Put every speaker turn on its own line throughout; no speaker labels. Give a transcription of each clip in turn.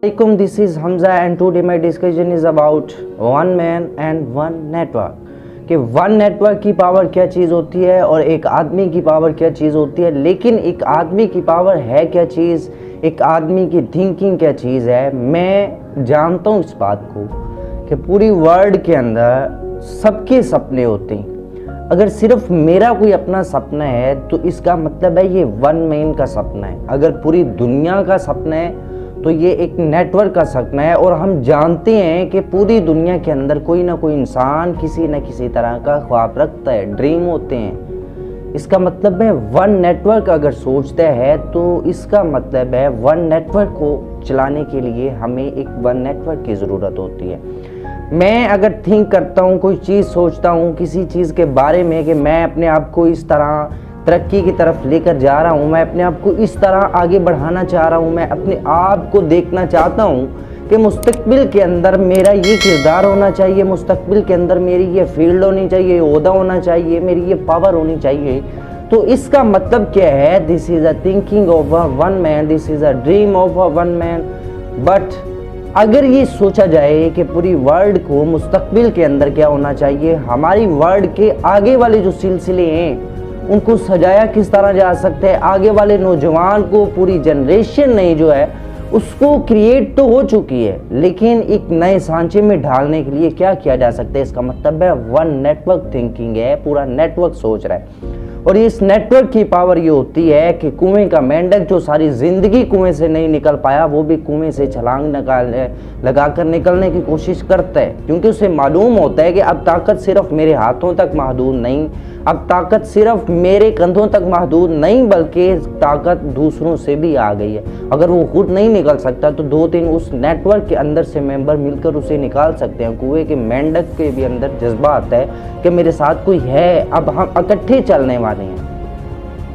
Assalamualaikum, this is Hamza and today my discussion is about one man and one network कि one network की power क्या चीज़ होती है और एक आदमी की पावर क्या चीज़ होती है। लेकिन एक आदमी की पावर है क्या चीज़, एक आदमी की थिंकिंग क्या चीज़ है। मैं जानता हूँ इस बात को कि पूरी वर्ल्ड के अंदर सबके सपने होते हैं। अगर सिर्फ मेरा कोई अपना सपना है तो इसका मतलब है ये वन मैन का सपना है। अगर पूरी दुनिया का सपना है तो ये एक नेटवर्क का सपना है। और हम जानते हैं कि पूरी दुनिया के अंदर कोई ना कोई इंसान किसी न किसी तरह का ख्वाब रखता है, ड्रीम होते हैं। इसका मतलब है वन नेटवर्क अगर सोचता है तो इसका मतलब है वन नेटवर्क को चलाने के लिए हमें एक वन नेटवर्क की ज़रूरत होती है। मैं अगर थिंक करता हूँ, कोई चीज़ सोचता हूँ किसी चीज़ के बारे में कि मैं अपने आप को इस तरह तरक्की की तरफ लेकर जा रहा हूँ, मैं अपने आप को इस तरह आगे बढ़ाना चाह रहा हूँ, मैं अपने आप को देखना चाहता हूँ कि मुस्तकबिल के अंदर मेरा ये किरदार होना चाहिए, मुस्तकबिल के अंदर मेरी ये फील्ड होनी चाहिए, ओहदा होना चाहिए, मेरी ये पावर होनी चाहिए। तो इसका मतलब क्या है, this is a thinking of a one man, this is a dream of a one man. But अगर ये सोचा जाए कि पूरी वर्ल्ड को मुस्तकबिल के अंदर क्या होना चाहिए, हमारी वर्ल्ड के आगे वाले जो सिलसिले हैं उनको सजाया किस तरह जा सकता है, आगे वाले नौजवान को पूरी जनरेशन नहीं जो है उसको क्रिएट तो हो चुकी है, लेकिन एक नए सांचे में ढालने के लिए क्या किया जा सकता है। इसका मतलब है वन नेटवर्क थिंकिंग है, पूरा नेटवर्क सोच रहा है। और इस नेटवर्क की पावर ये होती है कि कुएं का मेंढक जो सारी ज़िंदगी कुएं से नहीं निकल पाया वो भी कुएं से छलांग लगाकर निकलने की कोशिश करता है, क्योंकि उसे मालूम होता है कि अब ताकत सिर्फ मेरे हाथों तक महदूद नहीं, अब ताकत सिर्फ मेरे कंधों तक महदूद नहीं, बल्कि ताकत दूसरों से भी आ गई है। अगर वो खुद नहीं निकल सकता तो दो तीन उस नेटवर्क के अंदर से मेंबर मिलकर उसे निकाल सकते हैं। कुएं के मेंढक के भी अंदर जज्बा आता है कि मेरे साथ कोई है, अब हम इकट्ठे चलने वाले हैं।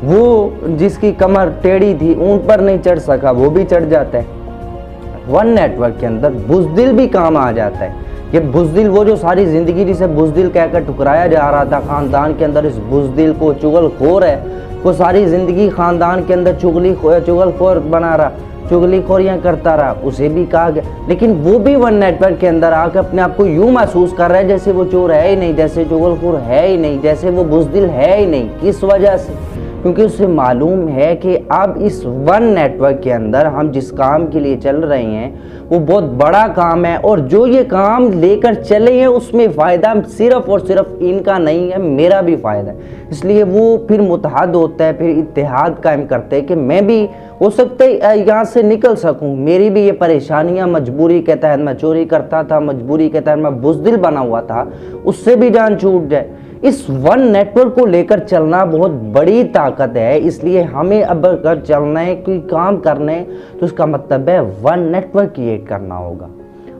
वो जिसकी कमर टेढ़ी थी ऊंट पर नहीं चढ़ सका वो भी चढ़ जाता है। वन नेटवर्क के अंदर बुज़दिल भी काम आ जाता है। ये बुज़दिल वो जो सारी ज़िंदगी जिसे बुज़दिल कहकर ठुकराया जा रहा था ख़ानदान के अंदर, इस बुज़दिल को चुगलखोर है, वो सारी ज़िंदगी ख़ानदान के अंदर चुगलखोर बना रहा, चुगलीखोरियाँ करता रहा, उसे भी कहा गया। लेकिन वो भी वन नेटवर्क के अंदर आकर अपने आप को यूँ महसूस कर रहा है जैसे वो चोर है ही नहीं, जैसे चुगलखोर है ही नहीं, जैसे वो बुज़दिल है ही नहीं। किस वजह से? क्योंकि उसे मालूम है कि अब इस वन नेटवर्क के अंदर हम जिस काम के लिए चल रहे हैं वो बहुत बड़ा काम है, और जो ये काम लेकर चले हैं उसमें फ़ायदा सिर्फ और सिर्फ इनका नहीं है, मेरा भी फ़ायदा है। इसलिए वो फिर मुत्तहद होता है, फिर इत्तेहाद कायम करते हैं कि मैं भी हो सकता है यहाँ से निकल सकूँ, मेरी भी ये परेशानियाँ मजबूरी के तहत मैं चोरी करता था, मजबूरी के तहत मैं बुज़दिल बना हुआ था, उससे भी जान छूट जाए। इस वन नेटवर्क को लेकर चलना बहुत बड़ी ताकत है। इसलिए हमें अब अगर चलना है, कोई काम करना है, तो उसका मतलब है वन नेटवर्क क्रिएट करना होगा।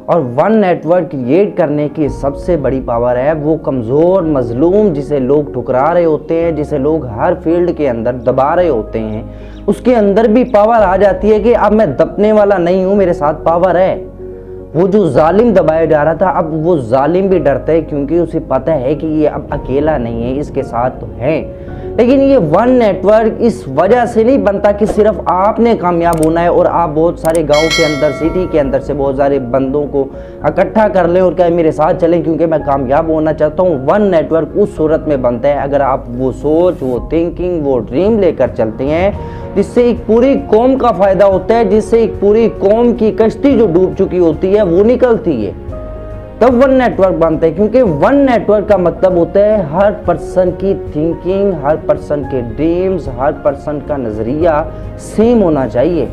और वन नेटवर्क क्रिएट करने की सबसे बड़ी पावर है वो कमज़ोर मजलूम जिसे लोग ठुकरा रहे होते हैं, जिसे लोग हर फील्ड के अंदर दबा रहे होते हैं, उसके अंदर भी पावर आ जाती है कि अब मैं दबने वाला नहीं हूँ, मेरे साथ पावर है। वो जो जालिम दबाया जा रहा था अब वो जालिम भी डरता है, क्योंकि उसे पता है कि ये अब अकेला नहीं है, इसके साथ तो है। लेकिन ये वन नेटवर्क इस वजह से नहीं बनता कि सिर्फ आपने कामयाब होना है और आप बहुत सारे गांव के अंदर, सिटी के अंदर से बहुत सारे बंदों को इकट्ठा कर लें और कहें मेरे साथ चलें क्योंकि मैं कामयाब होना चाहता हूँ। वन नेटवर्क उस सूरत में बनता है अगर आप वो सोच, वो थिंकिंग, वो ड्रीम लेकर चलते हैं, जिससे एक पूरी कौम का फ़ायदा होता है, जिससे एक पूरी कौम की कश्ती जो डूब चुकी होती है वो निकलती है, तब वन नेटवर्क बनता है। क्योंकि वन नेटवर्क का मतलब होता है हर पर्सन की थिंकिंग, हर पर्सन के ड्रीम्स, हर पर्सन का नज़रिया सेम होना चाहिए।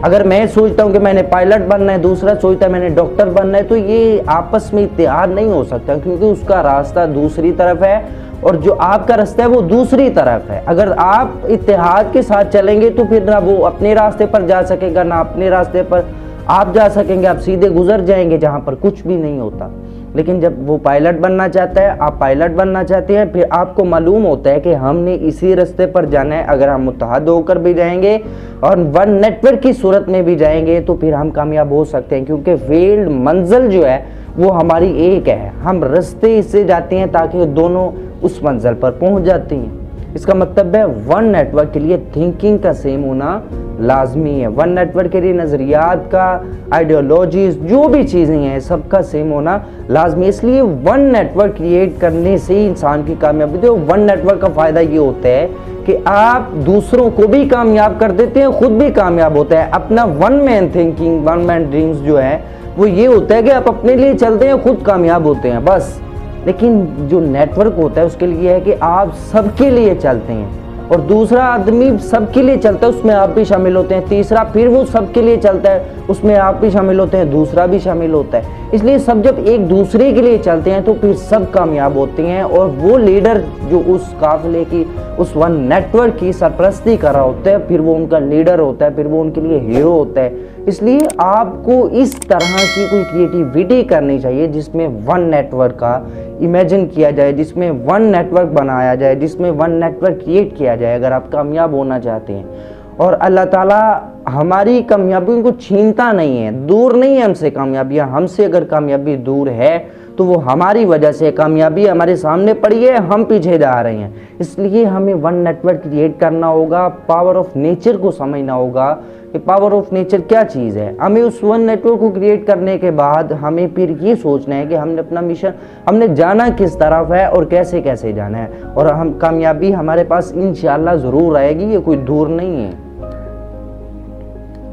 अगर मैं सोचता हूँ कि मैंने पायलट बनना है, दूसरा सोचता है मैंने डॉक्टर बनना है, तो ये आपस में इत्तेहाद नहीं हो सकता, क्योंकि उसका रास्ता दूसरी तरफ है और जो आपका रास्ता है वो दूसरी तरफ है। अगर आप इत्तेहाद के साथ चलेंगे तो फिर ना वो अपने रास्ते पर जा सकेगा, ना अपने रास्ते पर आप जा सकेंगे, आप सीधे गुजर जाएंगे जहाँ पर कुछ भी नहीं होता। लेकिन जब वो पायलट बनना चाहता है, आप पायलट बनना चाहते हैं, फिर आपको मालूम होता है कि हमने इसी रास्ते पर जाना है। अगर हम मुत्तहद होकर भी जाएंगे और वन नेटवर्क की सूरत में भी जाएंगे तो फिर हम कामयाब हो सकते हैं, क्योंकि फील्ड मंजिल जो है वो हमारी एक है। हम रास्ते इससे जाते हैं ताकि दोनों उस मंजिल पर पहुंच जाती हैं। اس کا مطلب ہے ون نیٹورک کے لیے تھنکنگ کا سیم ہونا لازمی ہے، ون نیٹورک کے لیے نظریات کا، آئیڈیالوجیز، جو بھی چیزیں ہیں سب کا سیم ہونا لازمی ہے۔ اس لیے ون نیٹورک کریٹ کرنے سے ہی انسان کی کامیابی ہوتی ہے۔ ون نیٹورک کا فائدہ یہ ہوتا ہے کہ آپ دوسروں کو بھی کامیاب کر دیتے ہیں، خود بھی کامیاب ہوتا ہے۔ اپنا ون مین تھنکنگ، ون مین ڈریمز جو ہے وہ یہ ہوتا ہے کہ آپ اپنے لیے چلتے ہیں، خود کامیاب ہوتے ہیں بس۔ لیکن جو نیٹ ورک ہوتا ہے اس کے لیے ہے کہ آپ سب کے لیے چلتے ہیں، اور دوسرا آدمی سب کے لیے چلتا ہے، اس میں آپ بھی شامل ہوتے ہیں، تیسرا پھر وہ سب کے لیے چلتا ہے، اس میں آپ بھی شامل ہوتے ہیں، دوسرا بھی شامل ہوتا ہے۔ اس لیے سب جب ایک دوسرے کے لیے چلتے ہیں تو پھر سب کامیاب ہوتے ہیں، اور وہ لیڈر جو اس قافلے کی، اس ون نیٹ ورک کی سرپرستی کر رہا ہوتا ہے، پھر وہ ان کا لیڈر ہوتا ہے، پھر وہ ان کے لیے ہیرو ہوتا ہے۔ اس لیے آپ کو اس طرح کی کوئی کریٹیویٹی کرنی چاہیے جس میں ون نیٹ ورک کا امیجن کیا جائے، جس میں ون نیٹ ورک بنایا جائے، جس میں ون نیٹ ورک کریٹ کیا جائے اگر آپ کامیاب ہونا چاہتے ہیں۔ اور اللہ تعالیٰ ہماری کامیابیوں کو چھینتا نہیں ہے، دور نہیں ہے ہم سے کامیابیاں۔ ہم سے اگر کامیابی دور ہے تو وہ ہماری وجہ سے، کامیابی ہمارے سامنے پڑی ہے، ہم پیچھے جا رہے ہیں۔ اس لیے ہمیں ون نیٹ ورک کریٹ کرنا ہوگا، پاور آف نیچر کو سمجھنا ہوگا کہ پاور آف نیچر کیا چیز ہے۔ ہمیں اس ون نیٹ ورک کو کریٹ کرنے کے بعد ہمیں پھر یہ سوچنا ہے کہ ہم نے اپنا مشن، ہم نے جانا کس طرف ہے اور کیسے کیسے جانا ہے، اور ہم کامیابی ہمارے پاس انشاءاللہ ضرور آئے گی، یہ کوئی دور نہیں ہے۔